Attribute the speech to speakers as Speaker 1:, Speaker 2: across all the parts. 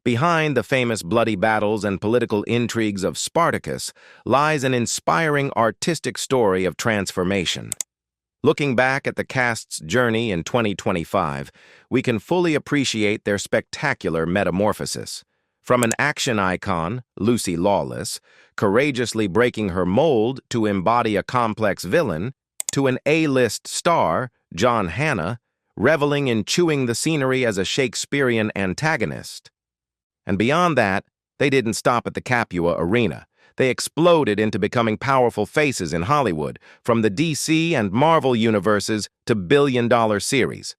Speaker 1: Behind the famous bloody battles and political intrigues of Spartacus lies an inspiring artistic story of transformation. Looking back at the cast's journey in 2025, we can fully appreciate their spectacular metamorphosis. From an action icon, Lucy Lawless, courageously breaking her mold to embody a complex villain, to an A-list star, John Hannah, reveling in chewing the scenery as a Shakespearean antagonist. And beyond that, they didn't stop at the Capua arena. They exploded into becoming powerful faces in Hollywood, from the DC and Marvel universes to billion-dollar series.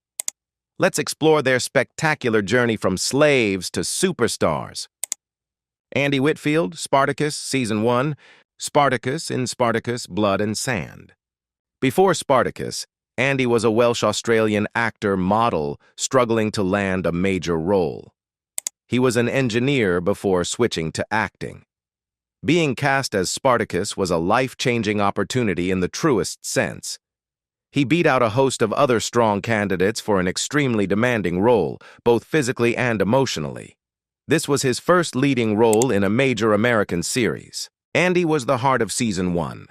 Speaker 1: Let's explore their spectacular journey from slaves to superstars. Andy Whitfield, Spartacus, Season 1, Spartacus in Spartacus, Blood and Sand. Before Spartacus, Andy was a Welsh-Australian actor model struggling to land a major role. He was an engineer before switching to acting. Being cast as Spartacus was a life-changing opportunity in the truest sense. He beat out a host of other strong candidates for an extremely demanding role, both physically and emotionally. This was his first leading role in a major American series. Andy was the heart of Season 1.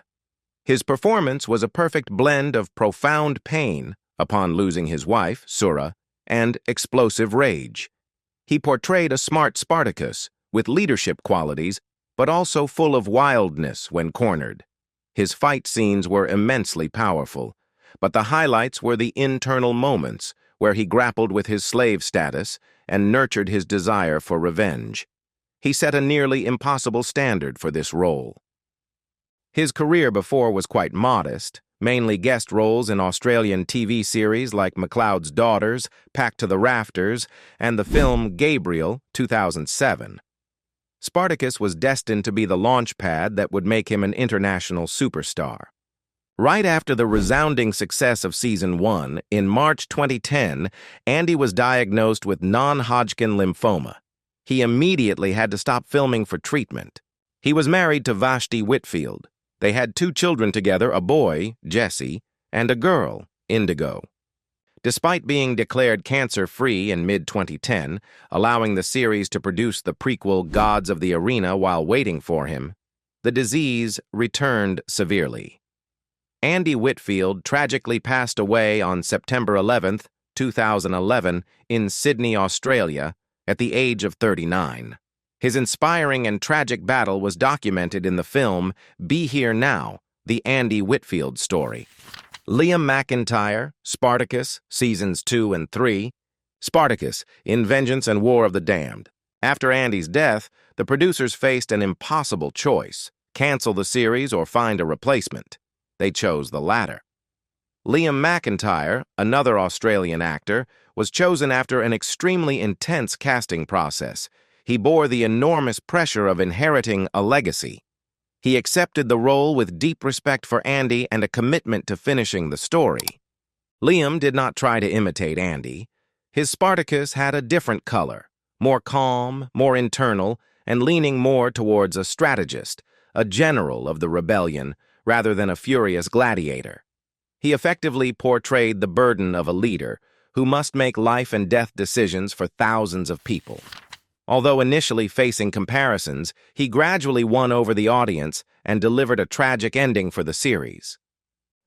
Speaker 1: His performance was a perfect blend of profound pain upon losing his wife, Sura, and explosive rage. He portrayed a smart Spartacus with leadership qualities, but also full of wildness when cornered. His fight scenes were immensely powerful, but the highlights were the internal moments where he grappled with his slave status and nurtured his desire for revenge. He set a nearly impossible standard for this role. His career before was quite modest, mainly guest roles in Australian TV series like MacLeod's Daughters, Packed to the Rafters, and the film Gabriel, 2007. Spartacus was destined to be the launch pad that would make him an international superstar. Right after the resounding success of Season 1, in March 2010, Andy was diagnosed with non-Hodgkin lymphoma. He immediately had to stop filming for treatment. He was married to Vashti Whitfield. They had 2 children together, a boy, Jesse, and a girl, Indigo. Despite being declared cancer-free in mid-2010, allowing the series to produce the prequel Gods of the Arena while waiting for him, the disease returned severely. Andy Whitfield tragically passed away on September 11, 2011, in Sydney, Australia, at the age of 39. His inspiring and tragic battle was documented in the film Be Here Now, the Andy Whitfield story. Liam McIntyre, Spartacus, Seasons 2 and 3. Spartacus, in Vengeance and War of the Damned. After Andy's death, the producers faced an impossible choice: cancel the series or find a replacement. They chose the latter. Liam McIntyre, another Australian actor, was chosen after an extremely intense casting process. He bore the enormous pressure of inheriting a legacy. He accepted the role with deep respect for Andy and a commitment to finishing the story. Liam did not try to imitate Andy. His Spartacus had a different color, more calm, more internal, and leaning more towards a strategist, a general of the rebellion, rather than a furious gladiator. He effectively portrayed the burden of a leader who must make life and death decisions for thousands of people. Although initially facing comparisons, he gradually won over the audience and delivered a tragic ending for the series.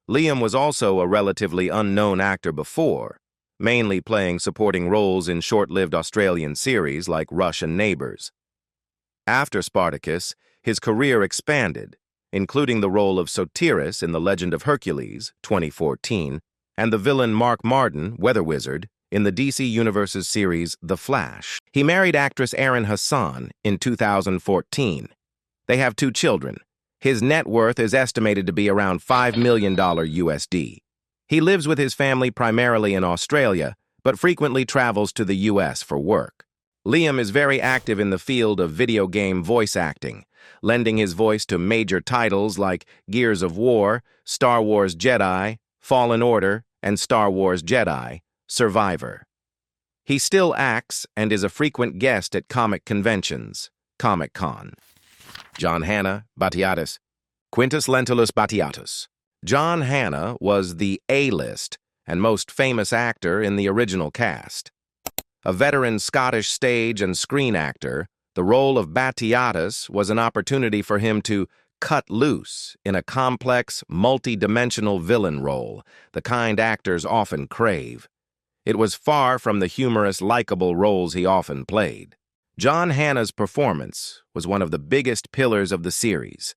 Speaker 1: Liam was also a relatively unknown actor before, mainly playing supporting roles in short-lived Australian series like Rush and Neighbours. After Spartacus, his career expanded, including the role of Sotiris in The Legend of Hercules, 2014, and the villain Mark Martin, Weather Wizard, in the DC Universe's series The Flash. He married actress Erin Hassan in 2014. They have 2 children. His net worth is estimated to be around $5 million USD. He lives with his family primarily in Australia, but frequently travels to the US for work. Liam is very active in the field of video game voice acting, lending his voice to major titles like Gears of War, Star Wars Jedi, Fallen Order, and Star Wars Jedi: Survivor. He still acts and is a frequent guest at comic conventions, Comic-Con. John Hannah, Batiatus. Quintus Lentulus Batiatus. John Hannah was the A-list and most famous actor in the original cast. A veteran Scottish stage and screen actor, the role of Batiatus was an opportunity for him to cut loose in a complex, multi-dimensional villain role, the kind actors often crave. It was far from the humorous, likable roles he often played. John Hannah's performance was one of the biggest pillars of the series.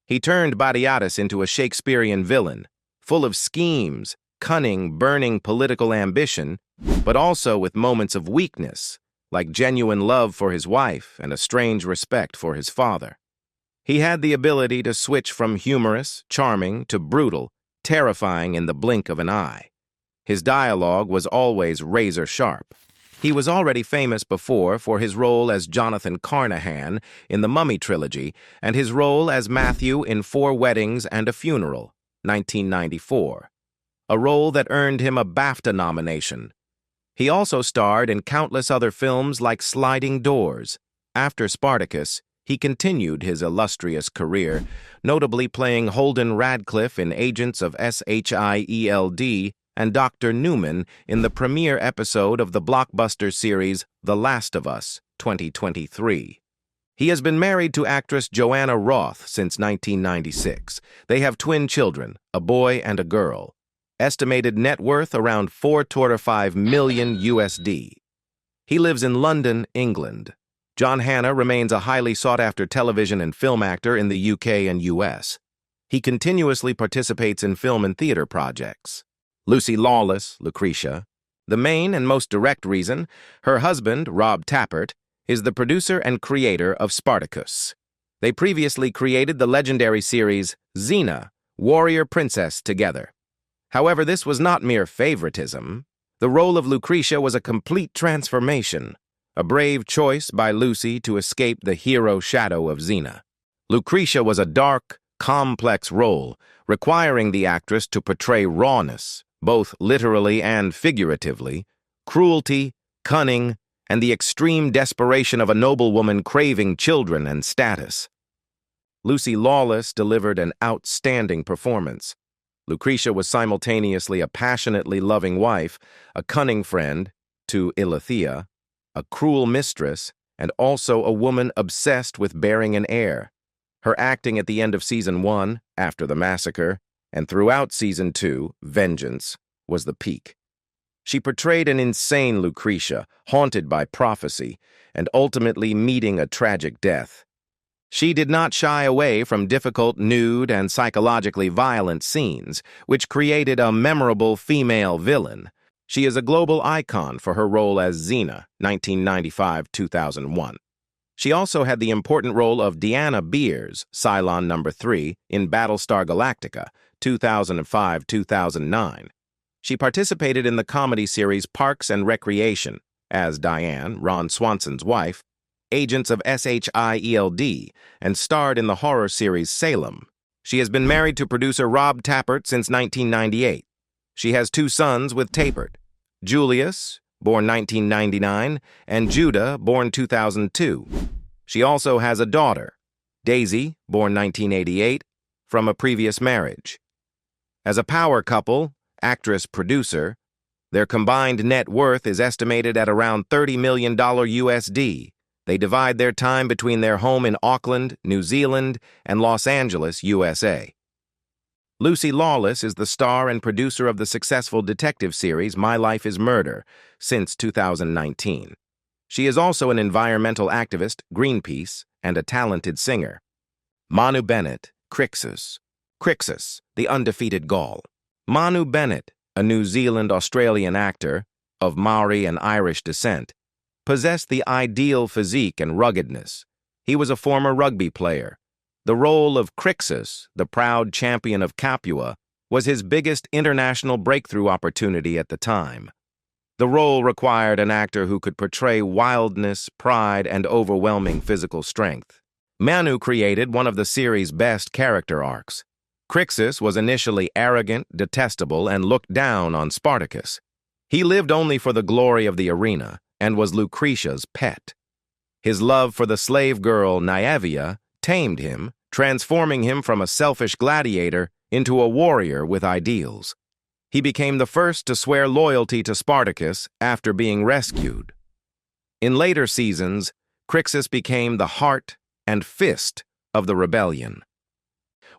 Speaker 1: He turned Batiatus into a Shakespearean villain, full of schemes, cunning, burning political ambition, but also with moments of weakness, like genuine love for his wife and a strange respect for his father. He had the ability to switch from humorous, charming, to brutal, terrifying in the blink of an eye. His dialogue was always razor-sharp. He was already famous before for his role as Jonathan Carnahan in the Mummy trilogy and his role as Matthew in 4 Weddings and a Funeral, 1994, a role that earned him a BAFTA nomination. He also starred in countless other films like Sliding Doors. After Spartacus, he continued his illustrious career, notably playing Holden Radcliffe in Agents of SHIELD and Dr. Newman in the premiere episode of the blockbuster series The Last of Us, 2023. He has been married to actress Joanna Roth since 1996. They have twin children, a boy and a girl. Estimated net worth around $4.5 million USD. He lives in London, England. John Hannah remains a highly sought-after television and film actor in the UK and US. He continuously participates in film and theater projects. Lucy Lawless, Lucretia. The main and most direct reason, her husband, Rob Tappert, is the producer and creator of Spartacus. They previously created the legendary series Xena, Warrior Princess together. However, this was not mere favoritism. The role of Lucretia was a complete transformation, a brave choice by Lucy to escape the hero shadow of Xena. Lucretia was a dark, complex role, requiring the actress to portray rawness, both literally and figuratively, cruelty, cunning, and the extreme desperation of a noblewoman craving children and status. Lucy Lawless delivered an outstanding performance. Lucretia was simultaneously a passionately loving wife, a cunning friend to Ilithea, a cruel mistress, and also a woman obsessed with bearing an heir. Her acting at the end of Season 1, after the massacre, and throughout Season 2, Vengeance, was the peak. She portrayed an insane Lucretia, haunted by prophecy, and ultimately meeting a tragic death. She did not shy away from difficult, nude, and psychologically violent scenes, which created a memorable female villain. She is a global icon for her role as Xena, 1995-2001. She also had the important role of Deanna Beers, Cylon No. 3, in Battlestar Galactica, 2005-2009. She participated in the comedy series Parks and Recreation as Diane, Ron Swanson's wife, Agents of SHIELD, and starred in the horror series Salem. She has been married to producer Rob Tappert since 1998. She has 2 sons with Tappert, Julius, born 1999, and Judah, born 2002. She also has a daughter, Daisy, born 1988, from a previous marriage. As a power couple, actress-producer, their combined net worth is estimated at around $30 million USD. They divide their time between their home in Auckland, New Zealand, and Los Angeles, USA. Lucy Lawless is the star and producer of the successful detective series My Life is Murder since 2019. She is also an environmental activist, Greenpeace, and a talented singer. Manu Bennett, Crixus. Crixus, the undefeated Gaul. Manu Bennett, a New Zealand-Australian actor of Maori and Irish descent, possessed the ideal physique and ruggedness. He was a former rugby player. The role of Crixus, the proud champion of Capua, was his biggest international breakthrough opportunity at the time. The role required an actor who could portray wildness, pride, and overwhelming physical strength. Manu created one of the series' best character arcs. Crixus was initially arrogant, detestable, and looked down on Spartacus. He lived only for the glory of the arena and was Lucretia's pet. His love for the slave girl Naevia tamed him, transforming him from a selfish gladiator into a warrior with ideals. He became the first to swear loyalty to Spartacus after being rescued, In later seasons, Crixus became the heart and fist of the rebellion.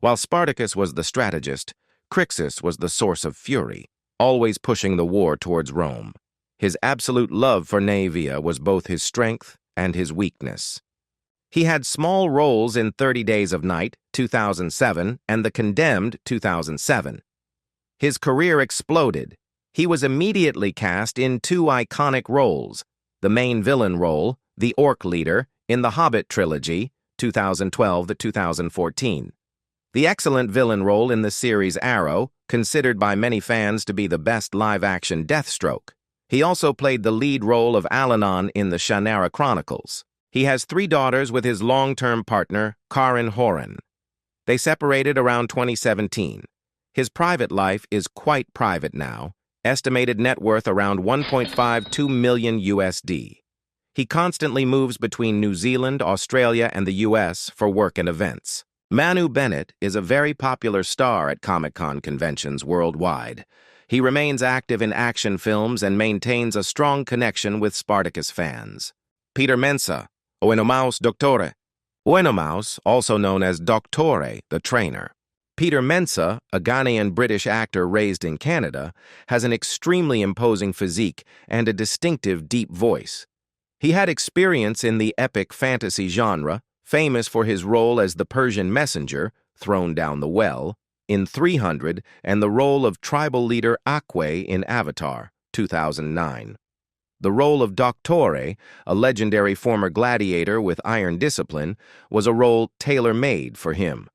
Speaker 1: While Spartacus was the strategist, Crixus was the source of fury, always pushing the war towards Rome. His absolute love for Naevia was both his strength and his weakness. He had small roles in 30 Days of Night, 2007, and The Condemned, 2007. His career exploded. He was immediately cast in two iconic roles: the main villain role, the Orc leader, in the Hobbit trilogy, 2012 to 2014. The excellent villain role in the series Arrow, considered by many fans to be the best live-action Deathstroke. He also played the lead role of Alanon in the Shannara Chronicles. He has 3 daughters with his long-term partner, Karin Horan. They separated around 2017. His private life is quite private now, estimated net worth around 1.52 million USD. He constantly moves between New Zealand, Australia, and the US for work and events. Manu Bennett is a very popular star at Comic-Con conventions worldwide. He remains active in action films and maintains a strong connection with Spartacus fans. Peter Mensah, Oenomaus Doctore. Oenomaus, also known as Doctore, the trainer. Peter Mensah, a Ghanaian-British actor raised in Canada, has an extremely imposing physique and a distinctive deep voice. He had experience in the epic fantasy genre, famous for his role as the Persian messenger, thrown down the well, in 300, and the role of tribal leader Akwe in Avatar, 2009. The role of Doctore, a legendary former gladiator with iron discipline, was a role tailor-made for him.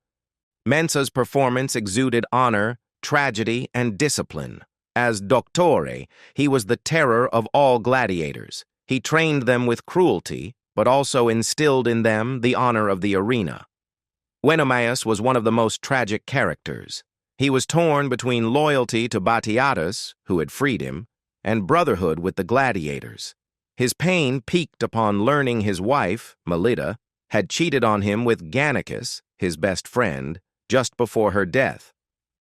Speaker 1: Mensah's performance exuded honor, tragedy, and discipline. As Doctore, he was the terror of all gladiators. He trained them with cruelty, but also instilled in them the honor of the arena. Oenomaus was one of the most tragic characters. He was torn between loyalty to Batiatus, who had freed him, and brotherhood with the gladiators. His pain peaked upon learning his wife, Melita, had cheated on him with Gannicus, his best friend, just before her death.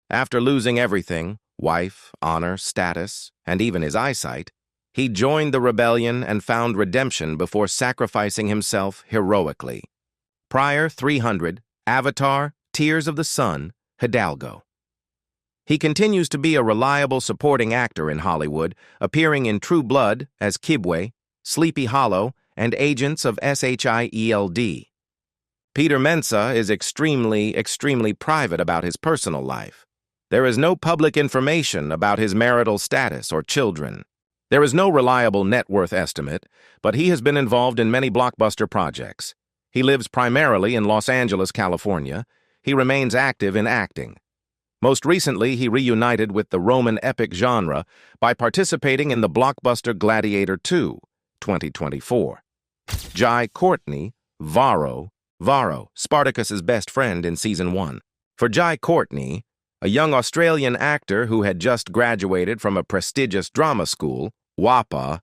Speaker 1: After losing everything, wife, honor, status, and even his eyesight, he joined the rebellion and found redemption before sacrificing himself heroically. Prior 300, Avatar, Tears of the Sun, Hidalgo. He continues to be a reliable supporting actor in Hollywood, appearing in True Blood as Kibwe, Sleepy Hollow, and Agents of SHIELD. Peter Mensah is extremely private about his personal life. There is no public information about his marital status or children. There is no reliable net worth estimate, but he has been involved in many blockbuster projects. He lives primarily in Los Angeles, California. He remains active in acting. Most recently, he reunited with the Roman epic genre by participating in the blockbuster Gladiator II, 2024. Jai Courtney, Varro, Spartacus's best friend in Season 1. For Jai Courtney, a young Australian actor who had just graduated from a prestigious drama school, WAPA,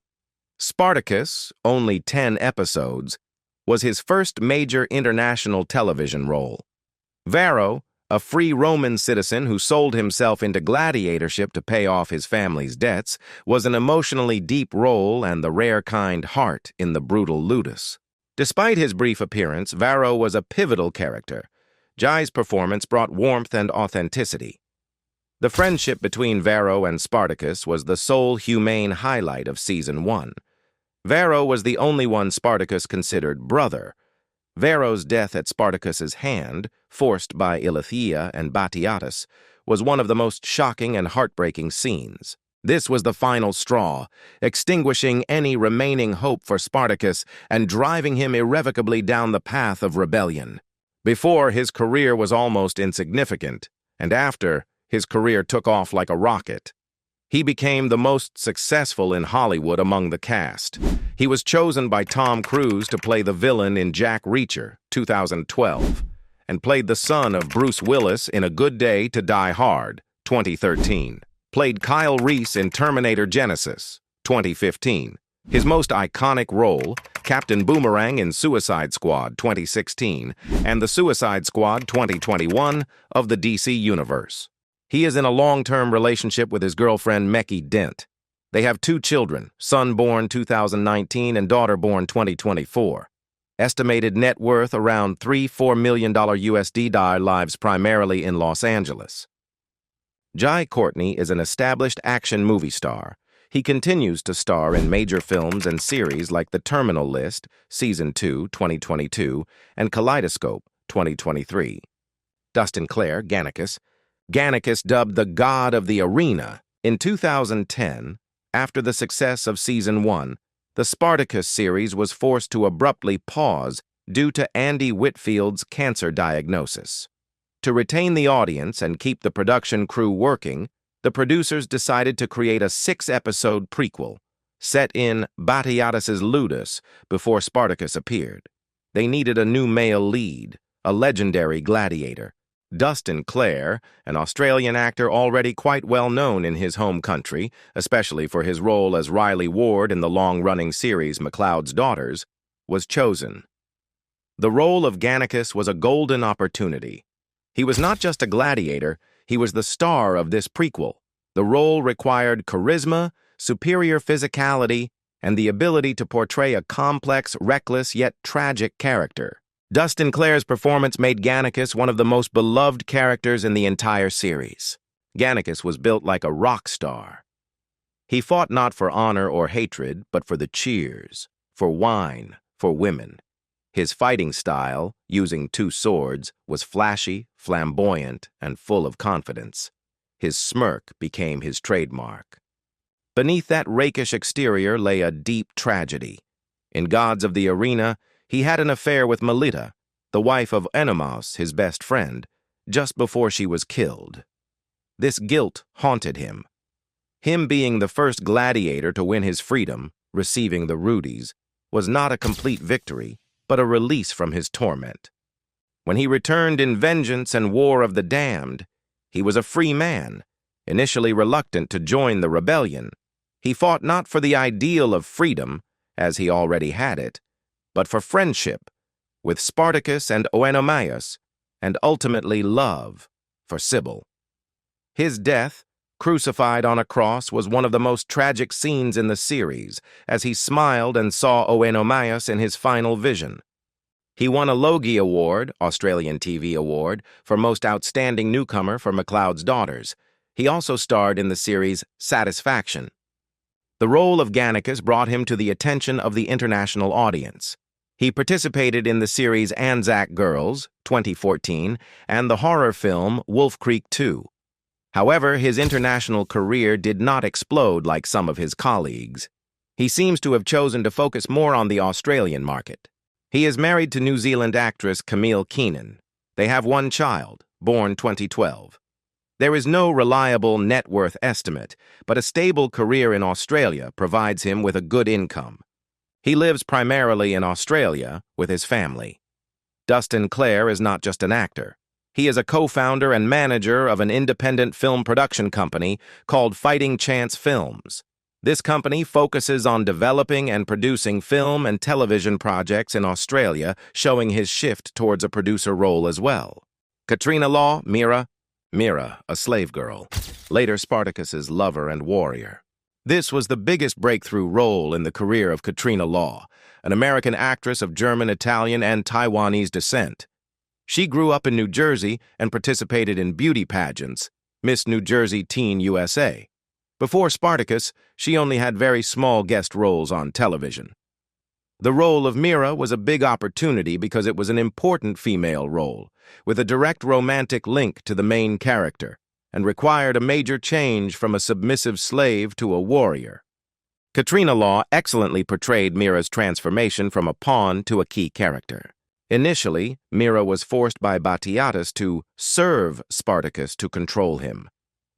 Speaker 1: Spartacus, only 10 episodes, was his first major international television role. Varro, a free Roman citizen who sold himself into gladiatorship to pay off his family's debts, was an emotionally deep role and the rare kind heart in the brutal ludus. Despite his brief appearance, Varro was a pivotal character. Jai's performance brought warmth and authenticity. The friendship between Varro and Spartacus was the sole humane highlight of Season 1. Varro was the only one Spartacus considered brother. Varro's death at Spartacus's hand, forced by Ilithyia and Batiatus, was one of the most shocking and heartbreaking scenes. This was the final straw, extinguishing any remaining hope for Spartacus and driving him irrevocably down the path of rebellion. Before, his career was almost insignificant, and after, his career took off like a rocket. He became the most successful in Hollywood among the cast. He was chosen by Tom Cruise to play the villain in Jack Reacher, 2012, and played the son of Bruce Willis in A Good Day to Die Hard, 2013. Played Kyle Reese in Terminator Genisys, 2015. His most iconic role, Captain Boomerang in Suicide Squad, 2016, and The Suicide Squad 2021 of the DC Universe. He is in a long-term relationship with his girlfriend Mekhi Dent. They have 2 children, son born 2019 and daughter born 2024. Estimated net worth around $3-4 million USD. Lives primarily in Los Angeles. Jai Courtney is an established action movie star. He continues to star in major films and series like The Terminal List, Season 2, 2022, and Kaleidoscope, 2023. Dustin Clare, Gannicus. Gannicus, dubbed the God of the Arena. In 2010, after the success of Season 1, the Spartacus series was forced to abruptly pause due to Andy Whitfield's cancer diagnosis. To retain the audience and keep the production crew working, the producers decided to create a 6-episode prequel, set in Batiatus's Ludus before Spartacus appeared. They needed a new male lead, a legendary gladiator. Dustin Clare, an Australian actor already quite well known in his home country, especially for his role as Riley Ward in the long-running series MacLeod's Daughters, was chosen. The role of Gannicus was a golden opportunity. He was not just a gladiator, he was the star of this prequel. The role required charisma, superior physicality, and the ability to portray a complex, reckless, yet tragic character. Dustin Clare's performance made Gannicus one of the most beloved characters in the entire series. Gannicus was built like a rock star. He fought not for honor or hatred, but for the cheers, for wine, for women. His fighting style, using 2 swords, was flashy, flamboyant, and full of confidence. His smirk became his trademark. Beneath that rakish exterior lay a deep tragedy. In Gods of the Arena, he had an affair with Melita, the wife of Ennomos, his best friend, just before she was killed. This guilt haunted him. Him being the first gladiator to win his freedom, receiving the Rudies, was not a complete victory, but a release from his torment. When he returned in Vengeance and War of the Damned, he was a free man, initially reluctant to join the rebellion. He fought not for the ideal of freedom, as he already had it, but for friendship, with Spartacus and Oenomaios, and ultimately love for Sibyl. His death, crucified on a cross, was one of the most tragic scenes in the series, as he smiled and saw Oenomaios in his final vision. He won a Logie Award, Australian TV Award, for Most Outstanding Newcomer for MacLeod's Daughters. He also starred in the series Satisfaction. The role of Gannicus brought him to the attention of the international audience. He participated in the series Anzac Girls, 2014, and the horror film Wolf Creek 2. However, his international career did not explode like some of his colleagues. He seems to have chosen to focus more on the Australian market. He is married to New Zealand actress Camille Keenan. They have 1 child, born 2012. There is no reliable net worth estimate, but a stable career in Australia provides him with a good income. He lives primarily in Australia with his family. Dustin Clare is not just an actor. He is a co-founder and manager of an independent film production company called Fighting Chance Films. This company focuses on developing and producing film and television projects in Australia, showing his shift towards a producer role as well. Katrina Law, Mira, a slave girl, later Spartacus's lover and warrior. This was the biggest breakthrough role in the career of Katrina Law, an American actress of German, Italian, and Taiwanese descent. She grew up in New Jersey and participated in beauty pageants, Miss New Jersey Teen USA. Before Spartacus, she only had very small guest roles on television. The role of Mira was a big opportunity because it was an important female role, with a direct romantic link to the main character, and required a major change from a submissive slave to a warrior. Katrina Law excellently portrayed Mira's transformation from a pawn to a key character. Initially, Mira was forced by Batiatus to serve Spartacus to control him.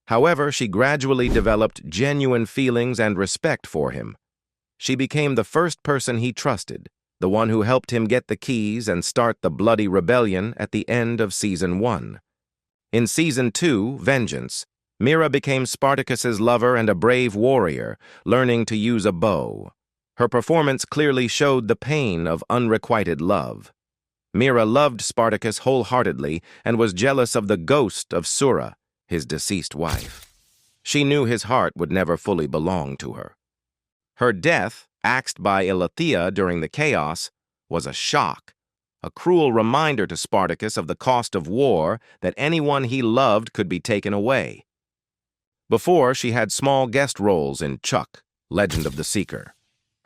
Speaker 1: However, she gradually developed genuine feelings and respect for him. She became the first person he trusted, the one who helped him get the keys and start the bloody rebellion at the end of Season 1. In Season 2, Vengeance, Mira became Spartacus's lover and a brave warrior, learning to use a bow. Her performance clearly showed the pain of unrequited love. Mira loved Spartacus wholeheartedly and was jealous of the ghost of Sura, his deceased wife. She knew his heart would never fully belong to her. Her death, axed by Eileithyia during the chaos, was a shock, a cruel reminder to Spartacus of the cost of war, that anyone he loved could be taken away. Before, she had small guest roles in Chuck, Legend of the Seeker.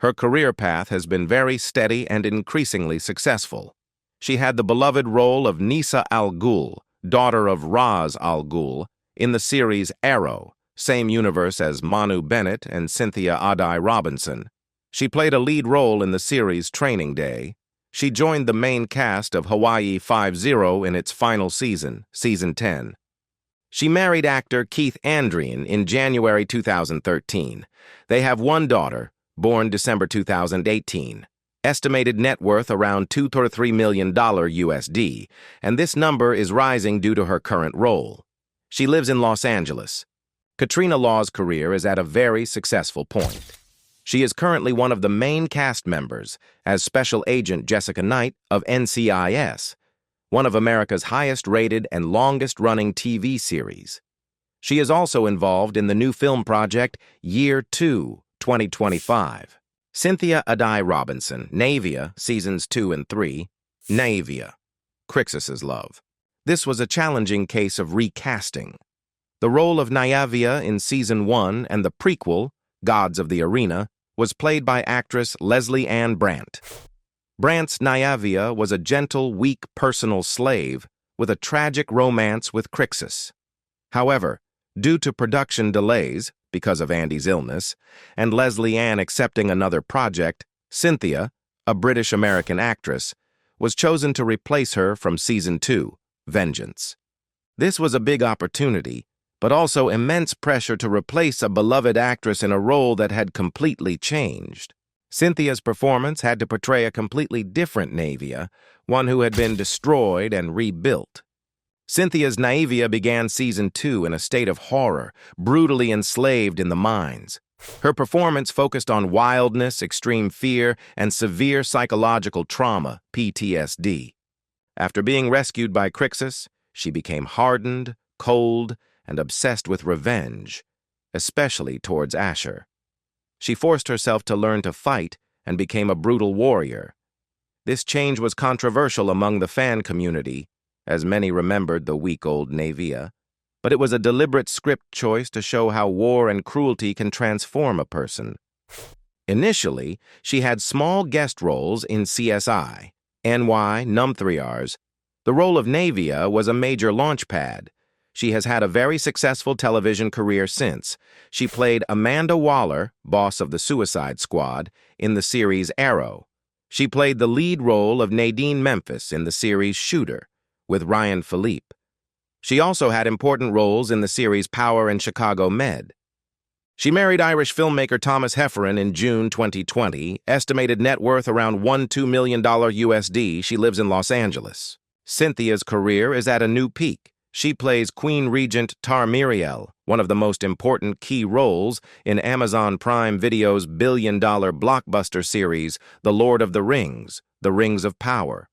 Speaker 1: Her career path has been very steady and increasingly successful. She had the beloved role of Nisa Al Ghul, daughter of Raz Al Ghul, in the series Arrow, same universe as Manu Bennett and Cynthia Adai Robinson. She played a lead role in the series Training Day. She joined the main cast of Hawaii Five-0 in its final season, Season 10. She married actor Keith Andrian in January 2013. They have one daughter, born December 2018. Estimated net worth around $2 million USD, and this number is rising due to her current role. She lives in Los Angeles. Katrina Law's career is at a very successful point. She is currently one of the main cast members as Special Agent Jessica Knight of NCIS, one of America's highest-rated and longest-running TV series. She is also involved in the new film project Year 2, 2025. Cynthia Adai Robinson, Naevia, Seasons 2 and 3, Naevia, Crixus's love. This was a challenging case of recasting. The role of Naevia in Season 1 and the prequel, Gods of the Arena, was played by actress Leslie Ann Brandt. Brandt's Naevia was a gentle, weak personal slave with a tragic romance with Crixus. However, due to production delays, because of Andy's illness, and Leslie Ann accepting another project, Cynthia, a British-American actress, was chosen to replace her from Season 2, Vengeance. This was a big opportunity, but also immense pressure to replace a beloved actress in a role that had completely changed. Cynthia's performance had to portray a completely different Naevia, one who had been destroyed and rebuilt. Cynthia's Naevia began Season 2 in a state of horror, brutally enslaved in the mines. Her performance focused on wildness, extreme fear, and severe psychological trauma, PTSD. After being rescued by Crixus, she became hardened, cold, and obsessed with revenge, especially towards Asher. She forced herself to learn to fight and became a brutal warrior. This change was controversial among the fan community, as many remembered the week-old Naevia, but it was a deliberate script choice to show how war and cruelty can transform a person. Initially, she had small guest roles in CSI, NY, Num3Rs. The role of Naevia was a major launchpad. She has had a very successful television career since. She played Amanda Waller, boss of the Suicide Squad, in the series Arrow. She played the lead role of Nadine Memphis in the series Shooter, with Ryan Philippe. She also had important roles in the series Power and Chicago Med. She married Irish filmmaker Thomas Hefferon in June 2020, estimated net worth around $1-2 million USD. She lives in Los Angeles. Cynthia's career is at a new peak. She plays Queen Regent Tarmiriel, one of the most important key roles in Amazon Prime Video's billion-dollar blockbuster series, The Lord of the Rings, The Rings of Power.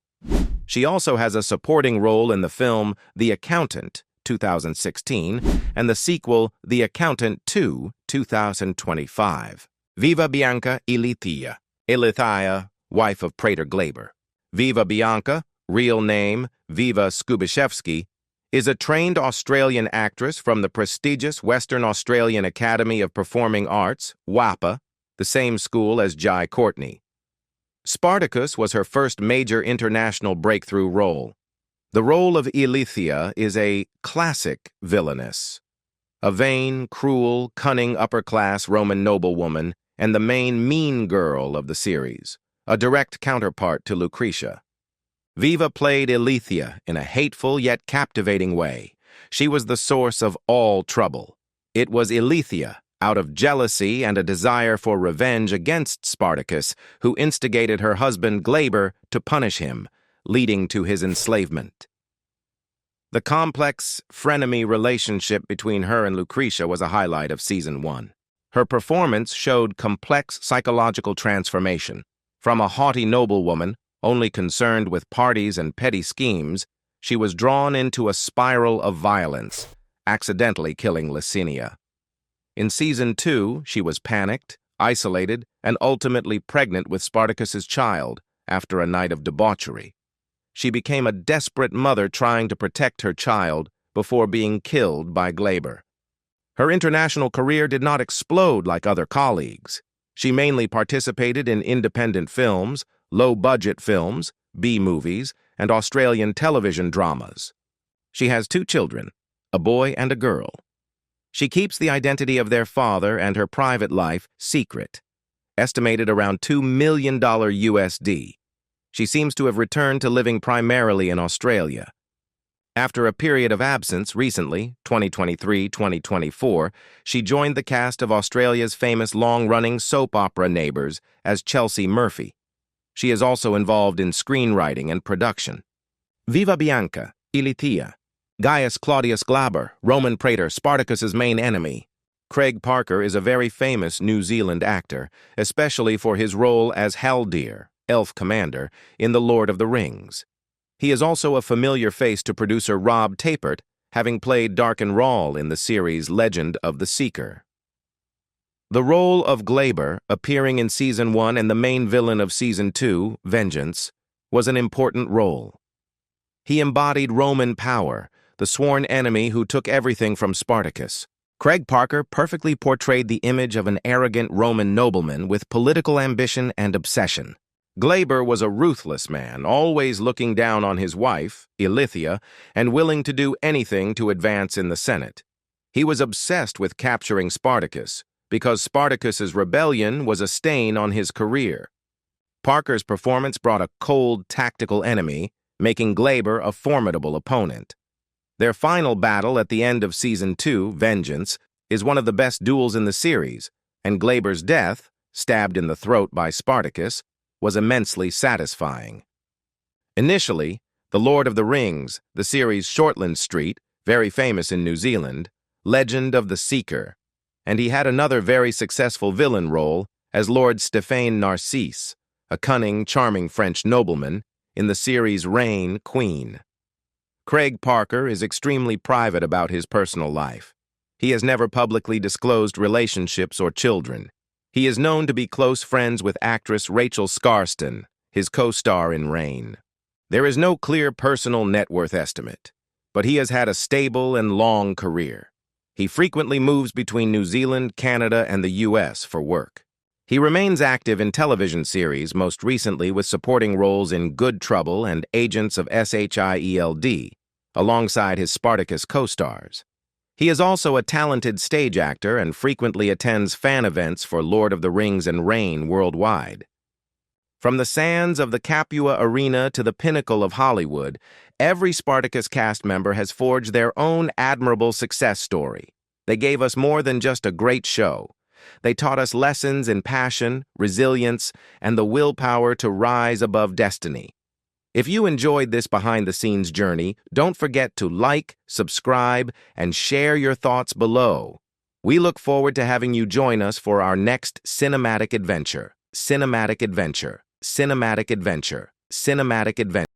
Speaker 1: She also has a supporting role in the film The Accountant, 2016, and the sequel The Accountant 2, 2025. Viva Bianca Eileithyia, wife of Praetor Glaber. Viva Bianca, real name Viva Skubishevsky, is a trained Australian actress from the prestigious Western Australian Academy of Performing Arts, WAPA, the same school as Jai Courtney. Spartacus was her first major international breakthrough role. The role of Eileithyia is a classic villainess, a vain, cruel, cunning upper-class Roman noblewoman and the main mean girl of the series, a direct counterpart to Lucretia. Viva played Eileithyia in a hateful yet captivating way. She was the source of all trouble. It was Eileithyia, out of jealousy and a desire for revenge against Spartacus, who instigated her husband Glaber to punish him, leading to his enslavement. The complex, frenemy relationship between her and Lucretia was a highlight of Season 1. Her performance showed complex psychological transformation. From a haughty noblewoman, only concerned with parties and petty schemes, she was drawn into a spiral of violence, accidentally killing Licinia. In Season 2, she was panicked, isolated, and ultimately pregnant with Spartacus's child after a night of debauchery. She became a desperate mother trying to protect her child before being killed by Glaber. Her international career did not explode like other colleagues. She mainly participated in independent films, low-budget films, B-movies, and Australian television dramas. She has 2 children, a boy and a girl. She keeps the identity of their father and her private life secret, estimated around $2 million USD. She seems to have returned to living primarily in Australia. After a period of absence recently, 2023-2024, she joined the cast of Australia's famous long-running soap opera Neighbours as Chelsea Murphy. She is also involved in screenwriting and production. Viva Bianca, Ilithia. Gaius Claudius Glaber, Roman praetor, Spartacus's main enemy. Craig Parker is a very famous New Zealand actor, especially for his role as Haldir, elf commander, in The Lord of the Rings. He is also a familiar face to producer Rob Tapert, having played Darken Rahl in the series Legend of the Seeker. The role of Glaber, appearing in Season 1 and the main villain of Season 2, Vengeance, was an important role. He embodied Roman power, the sworn enemy who took everything from Spartacus. Craig Parker perfectly portrayed the image of an arrogant Roman nobleman with political ambition and obsession. Glaber was a ruthless man, always looking down on his wife, Ilithia, and willing to do anything to advance in the Senate. He was obsessed with capturing Spartacus, because Spartacus's rebellion was a stain on his career. Parker's performance brought a cold, tactical enemy, making Glaber a formidable opponent. Their final battle at the end of Season 2, Vengeance, is one of the best duels in the series, and Glaber's death, stabbed in the throat by Spartacus, was immensely satisfying. Initially, The Lord of the Rings, the series Shortland Street, very famous in New Zealand, Legend of the Seeker, and he had another very successful villain role as Lord Stéphane Narcisse, a cunning, charming French nobleman, in the series Reign, Queen. Craig Parker is extremely private about his personal life. He has never publicly disclosed relationships or children. He is known to be close friends with actress Rachel Scarston, his co-star in Reign. There is no clear personal net worth estimate, but he has had a stable and long career. He frequently moves between New Zealand, Canada, and the US for work. He remains active in television series, most recently with supporting roles in Good Trouble and Agents of SHIELD, alongside his Spartacus co-stars. He is also a talented stage actor and frequently attends fan events for Lord of the Rings and Reign worldwide. From the sands of the Capua Arena to the pinnacle of Hollywood, every Spartacus cast member has forged their own admirable success story. They gave us more than just a great show. They taught us lessons in passion, resilience, and the willpower to rise above destiny. If you enjoyed this behind-the-scenes journey, don't forget to like, subscribe, and share your thoughts below. We look forward to having you join us for our next cinematic adventure. Cinematic adventure. Cinematic adventure. Cinematic adventure.